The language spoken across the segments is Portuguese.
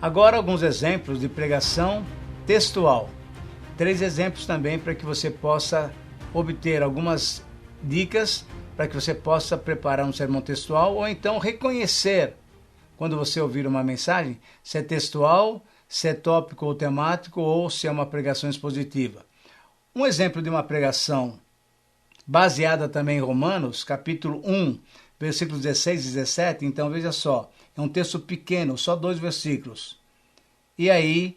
Agora alguns exemplos de pregação textual. 3 exemplos também para que você possa obter algumas dicas para que você possa preparar um sermão textual ou então reconhecer quando você ouvir uma mensagem se é textual, se é tópico ou temático ou se é uma pregação expositiva. Um exemplo de uma pregação baseada também em Romanos, capítulo 1, versículos 16 e 17, então veja só, é um texto pequeno, só 2 versículos. E aí,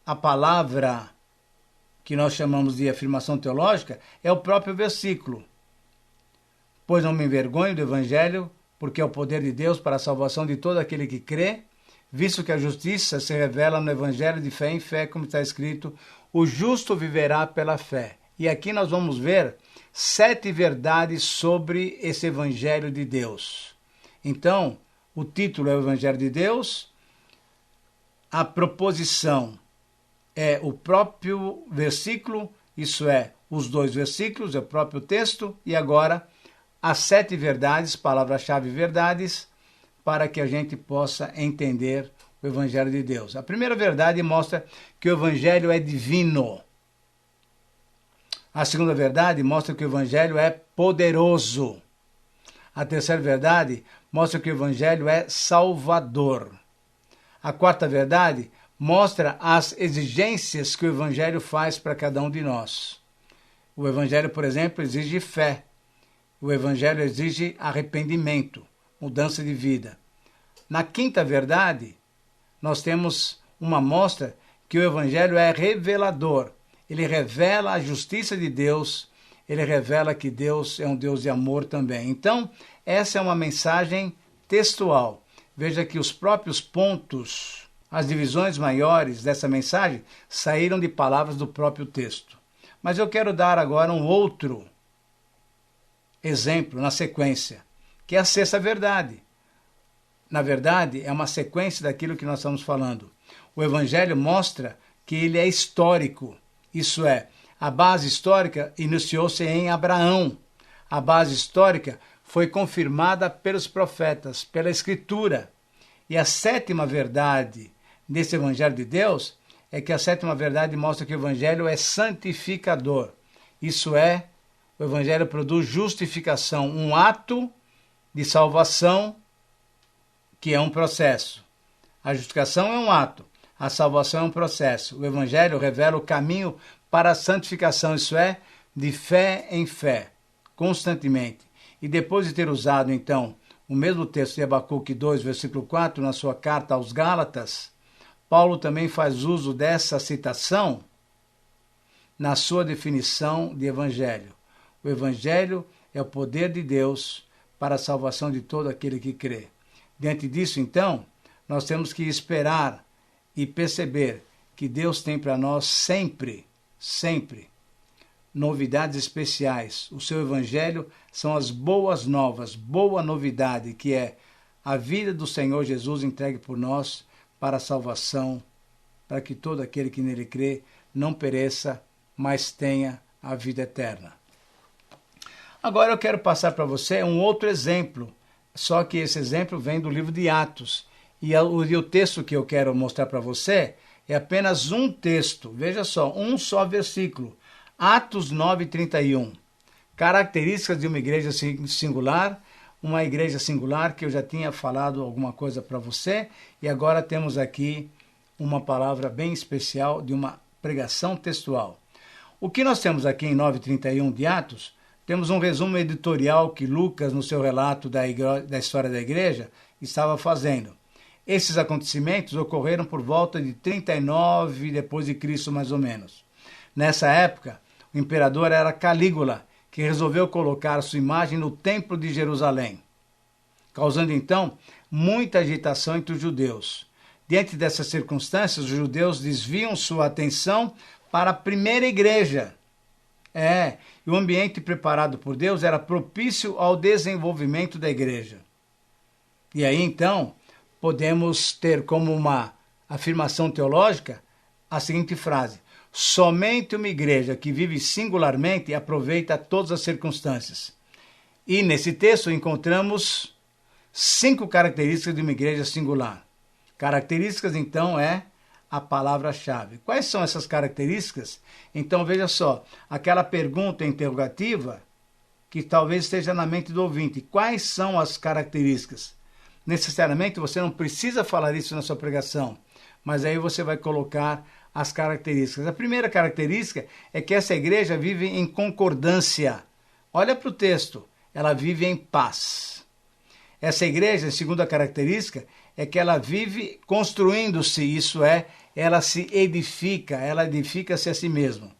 a palavra que nós chamamos de afirmação teológica é o próprio versículo. Pois não me envergonho do Evangelho, porque é o poder de Deus para a salvação de todo aquele que crê, visto que a justiça se revela no Evangelho de fé em fé, como está escrito, o justo viverá pela fé. E aqui nós vamos ver 7 verdades sobre esse Evangelho de Deus. Então, o título é o Evangelho de Deus, a proposição é o próprio versículo, isso é, os 2 versículos, é o próprio texto, e agora as 7 verdades, palavra-chave verdades, para que a gente possa entender o Evangelho de Deus. A primeira verdade mostra que o Evangelho é divino. A segunda verdade mostra que o Evangelho é poderoso. A terceira verdade mostra que o Evangelho é salvador. A quarta verdade mostra as exigências que o Evangelho faz para cada um de nós. O Evangelho, por exemplo, exige fé. O Evangelho exige arrependimento, mudança de vida. Na quinta verdade, nós temos uma mostra que o Evangelho é revelador. Ele revela a justiça de Deus, ele revela que Deus é um Deus de amor também. Então, essa é uma mensagem textual. Veja que os próprios pontos, as divisões maiores dessa mensagem saíram de palavras do próprio texto. Mas eu quero dar agora um outro exemplo na sequência, que é a sexta verdade. Na verdade, é uma sequência daquilo que nós estamos falando. O Evangelho mostra que ele é histórico. Isso é, a base histórica iniciou-se em Abraão. A base histórica foi confirmada pelos profetas, pela Escritura. E a sétima verdade desse Evangelho de Deus é que a sétima verdade mostra que o Evangelho é santificador. Isso é, o Evangelho produz justificação, um ato de salvação que é um processo. A justificação é um ato, a salvação é um processo. O Evangelho revela o caminho para a santificação, isso é, de fé em fé, constantemente. E depois de ter usado, então, o mesmo texto de Abacuque 2, versículo 4, na sua carta aos Gálatas, Paulo também faz uso dessa citação na sua definição de Evangelho. O Evangelho é o poder de Deus para a salvação de todo aquele que crê. Diante disso, então, nós temos que esperar e perceber que Deus tem para nós sempre, sempre, novidades especiais. O seu Evangelho são as boas novas, boa novidade, que é a vida do Senhor Jesus entregue por nós para a salvação, para que todo aquele que nele crê não pereça, mas tenha a vida eterna. Agora eu quero passar para você um outro exemplo, só que esse exemplo vem do livro de Atos. E o texto que eu quero mostrar para você é apenas um texto, veja só, um só versículo. Atos 9:31. Características de uma igreja singular, uma igreja singular que eu já tinha falado alguma coisa para você, e agora temos aqui uma palavra bem especial de uma pregação textual. O que nós temos aqui em 9:31 de Atos, temos um resumo editorial que Lucas, no seu relato da história da igreja, estava fazendo. Esses acontecimentos ocorreram por volta de 39 depois de Cristo, mais ou menos. Nessa época, o imperador era Calígula, que resolveu colocar sua imagem no Templo de Jerusalém, causando então muita agitação entre os judeus. Diante dessas circunstâncias, os judeus desviam sua atenção para a primeira igreja. E o ambiente preparado por Deus era propício ao desenvolvimento da igreja. E aí então, podemos ter como uma afirmação teológica a seguinte frase: somente uma igreja que vive singularmente aproveita todas as circunstâncias. E nesse texto encontramos 5 características de uma igreja singular. Características, então, é a palavra-chave. Quais são essas características? Então, veja só, aquela pergunta interrogativa que talvez esteja na mente do ouvinte. Quais são as características? Necessariamente você não precisa falar isso na sua pregação, mas aí você vai colocar as características. A primeira característica é que essa igreja vive em concordância. Olha para o texto, ela vive em paz. Essa igreja, a segunda característica, é que ela vive construindo-se, isso é, ela se edifica, ela edifica-se a si mesma.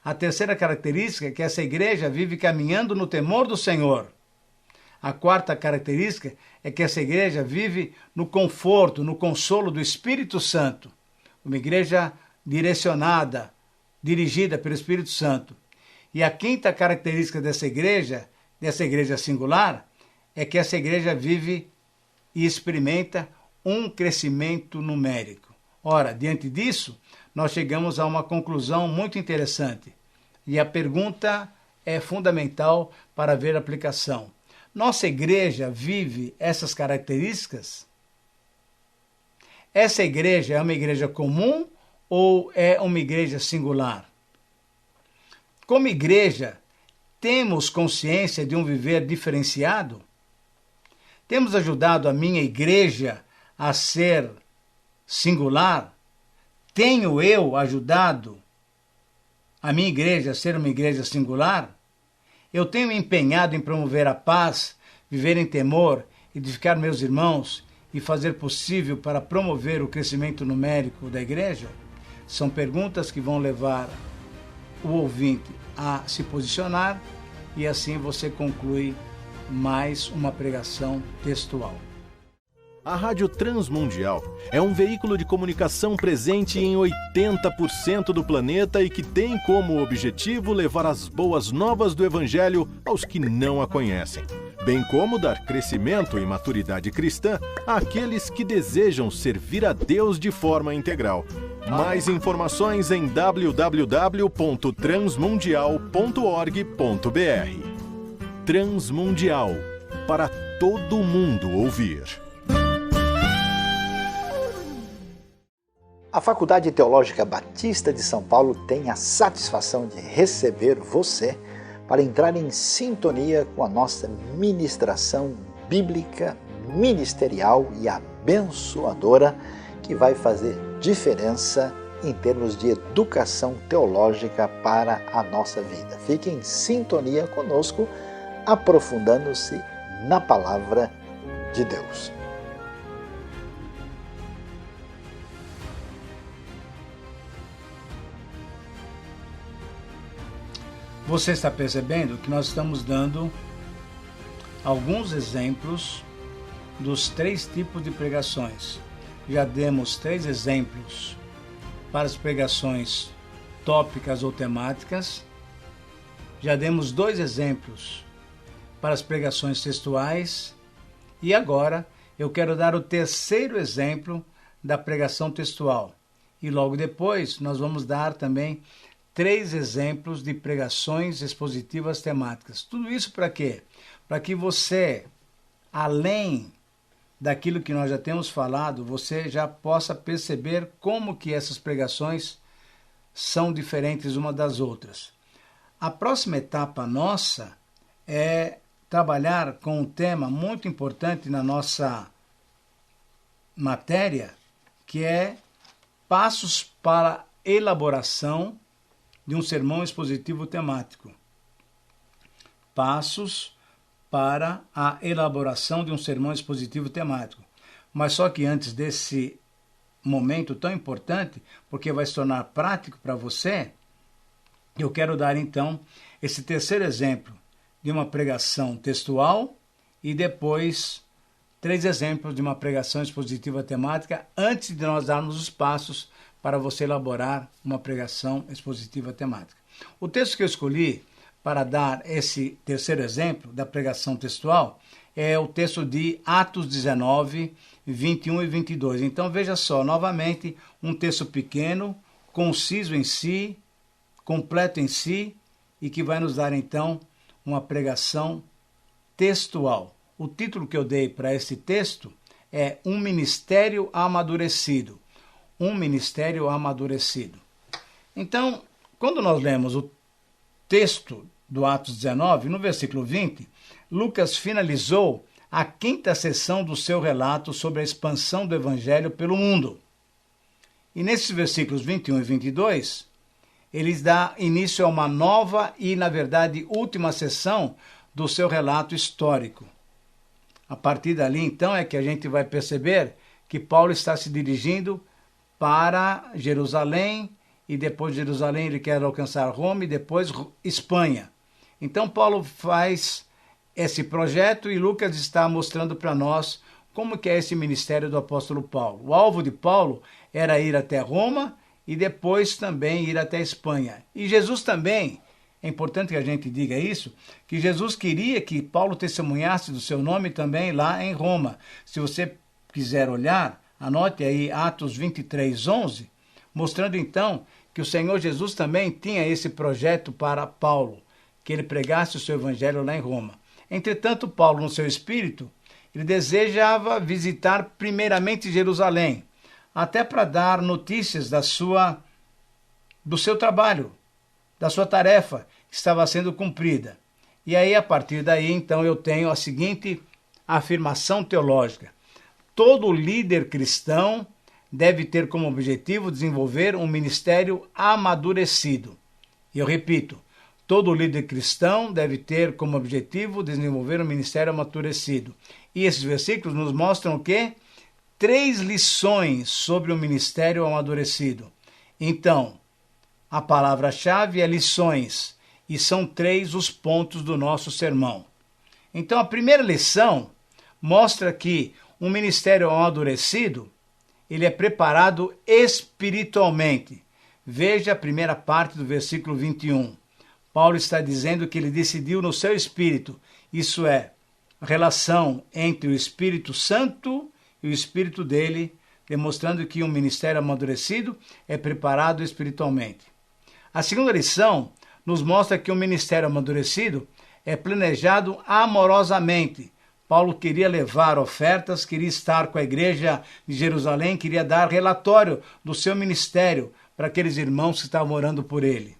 A terceira característica é que essa igreja vive caminhando no temor do Senhor. A quarta característica é que essa igreja vive no conforto, no consolo do Espírito Santo. Uma igreja direcionada, dirigida pelo Espírito Santo. E a quinta característica dessa igreja singular, é que essa igreja vive e experimenta um crescimento numérico. Ora, diante disso, nós chegamos a uma conclusão muito interessante. E a pergunta é fundamental para ver a aplicação. Nossa igreja vive essas características? Essa igreja é uma igreja comum ou é uma igreja singular? Como igreja, temos consciência de um viver diferenciado? Temos ajudado a minha igreja a ser singular? Tenho eu ajudado a minha igreja a ser uma igreja singular? Eu tenho me empenhado em promover a paz, viver em temor, edificar meus irmãos e fazer possível para promover o crescimento numérico da igreja? São perguntas que vão levar o ouvinte a se posicionar e assim você conclui mais uma pregação textual. A Rádio Transmundial é um veículo de comunicação presente em 80% do planeta e que tem como objetivo levar as boas novas do Evangelho aos que não a conhecem, bem como dar crescimento e maturidade cristã àqueles que desejam servir a Deus de forma integral. Mais informações em www.transmundial.org.br. Transmundial, para todo mundo ouvir. A Faculdade Teológica Batista de São Paulo tem a satisfação de receber você para entrar em sintonia com a nossa ministração bíblica, ministerial e abençoadora que vai fazer diferença em termos de educação teológica para a nossa vida. Fique em sintonia conosco, aprofundando-se na Palavra de Deus. Você está percebendo que nós estamos dando alguns exemplos dos 3 tipos de pregações. Já demos 3 exemplos para as pregações tópicas ou temáticas. Já demos 2 exemplos para as pregações textuais. E agora eu quero dar o 3º exemplo da pregação textual. E logo depois nós vamos dar também 3 exemplos de pregações expositivas temáticas. Tudo isso para quê? Para que você, além daquilo que nós já temos falado, você já possa perceber como que essas pregações são diferentes uma das outras. A próxima etapa nossa é trabalhar com um tema muito importante na nossa matéria, que é passos para a elaboração de um sermão expositivo temático. Passos para a elaboração de um sermão expositivo temático. Mas só que antes desse momento tão importante, porque vai se tornar prático para você, eu quero dar então esse 3º exemplo de uma pregação textual e depois 3 exemplos de uma pregação expositiva temática antes de nós darmos os passos para você elaborar uma pregação expositiva temática. O texto que eu escolhi para dar esse 3º exemplo da pregação textual é o texto de Atos 19, 21 e 22. Então veja só, novamente, um texto pequeno, conciso em si, completo em si, e que vai nos dar então uma pregação textual. O título que eu dei para esse texto é um ministério amadurecido. Um ministério amadurecido. Então, quando nós lemos o texto do Atos 19, no versículo 20, Lucas finalizou a 5ª sessão do seu relato sobre a expansão do Evangelho pelo mundo. E nesses versículos 21 e 22, ele dá início a uma nova e, na verdade, última sessão do seu relato histórico. A partir dali, então, é que a gente vai perceber que Paulo está se dirigindo para Jerusalém, e depois de Jerusalém ele quer alcançar Roma e depois Espanha. Então Paulo faz esse projeto e Lucas está mostrando para nós como que é esse ministério do apóstolo Paulo. O alvo de Paulo era ir até Roma e depois também ir até Espanha. E Jesus também, é importante que a gente diga isso, que Jesus queria que Paulo testemunhasse do seu nome também lá em Roma. Se você quiser olhar, anote aí Atos 23:11, mostrando então que o Senhor Jesus também tinha esse projeto para Paulo, que ele pregasse o seu evangelho lá em Roma. Entretanto, Paulo, no seu espírito, ele desejava visitar primeiramente Jerusalém, até para dar notícias do seu trabalho, da sua tarefa que estava sendo cumprida. E aí, a partir daí, então, eu tenho a seguinte afirmação teológica. Todo líder cristão deve ter como objetivo desenvolver um ministério amadurecido. E eu repito, todo líder cristão deve ter como objetivo desenvolver um ministério amadurecido. E esses versículos nos mostram o quê? 3 lições sobre o ministério amadurecido. Então, a palavra-chave é lições, e são 3 os pontos do nosso sermão. Então, a primeira lição mostra que um ministério amadurecido, ele é preparado espiritualmente. Veja a primeira parte do versículo 21. Paulo está dizendo que ele decidiu no seu espírito, isso é, a relação entre o Espírito Santo e o espírito dele, demonstrando que um ministério amadurecido é preparado espiritualmente. A segunda lição nos mostra que um ministério amadurecido é planejado amorosamente. Paulo queria levar ofertas, queria estar com a igreja de Jerusalém, queria dar relatório do seu ministério para aqueles irmãos que estavam orando por ele.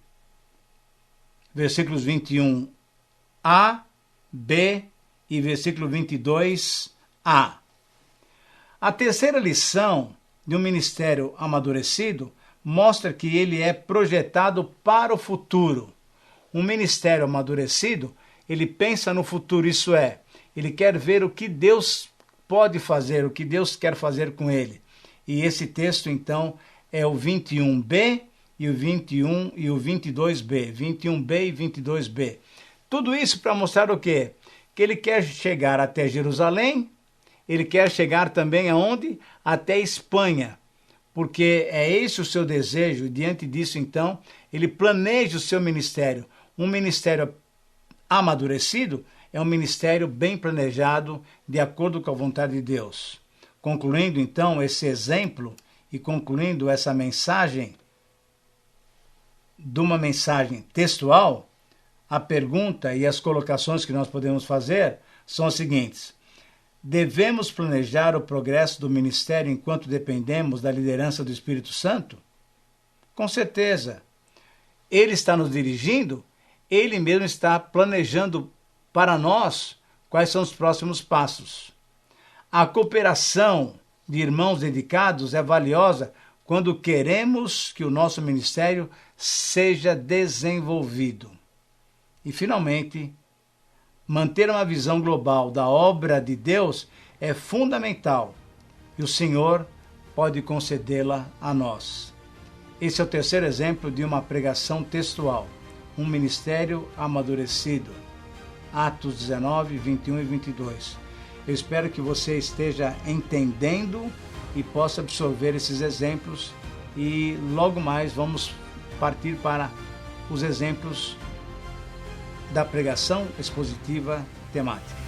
Versículos 21a, b e versículo 22a. A terceira lição de um ministério amadurecido mostra que ele é projetado para o futuro. Um ministério amadurecido, ele pensa no futuro, isso é, ele quer ver o que Deus pode fazer, o que Deus quer fazer com ele. E esse texto, então, é o 21b e o 21 e o 22b. 21b e 22b. Tudo isso para mostrar o quê? Que ele quer chegar até Jerusalém, ele quer chegar também aonde? Até Espanha. Porque é esse o seu desejo, e diante disso, então, ele planeja o seu ministério. Um ministério amadurecido é um ministério bem planejado, de acordo com a vontade de Deus. Concluindo, então, esse exemplo e concluindo essa mensagem, de uma mensagem textual, a pergunta e as colocações que nós podemos fazer são as seguintes. Devemos planejar o progresso do ministério enquanto dependemos da liderança do Espírito Santo? Com certeza. Ele está nos dirigindo, ele mesmo está planejando para nós quais são os próximos passos. A cooperação de irmãos dedicados é valiosa quando queremos que o nosso ministério seja desenvolvido. E, finalmente, manter uma visão global da obra de Deus é fundamental e o Senhor pode concedê-la a nós. Esse é o terceiro exemplo de uma pregação textual, um ministério amadurecido. Atos 19, 21 e 22. Eu espero que você esteja entendendo e possa absorver esses exemplos e logo mais vamos partir para os exemplos da pregação expositiva temática.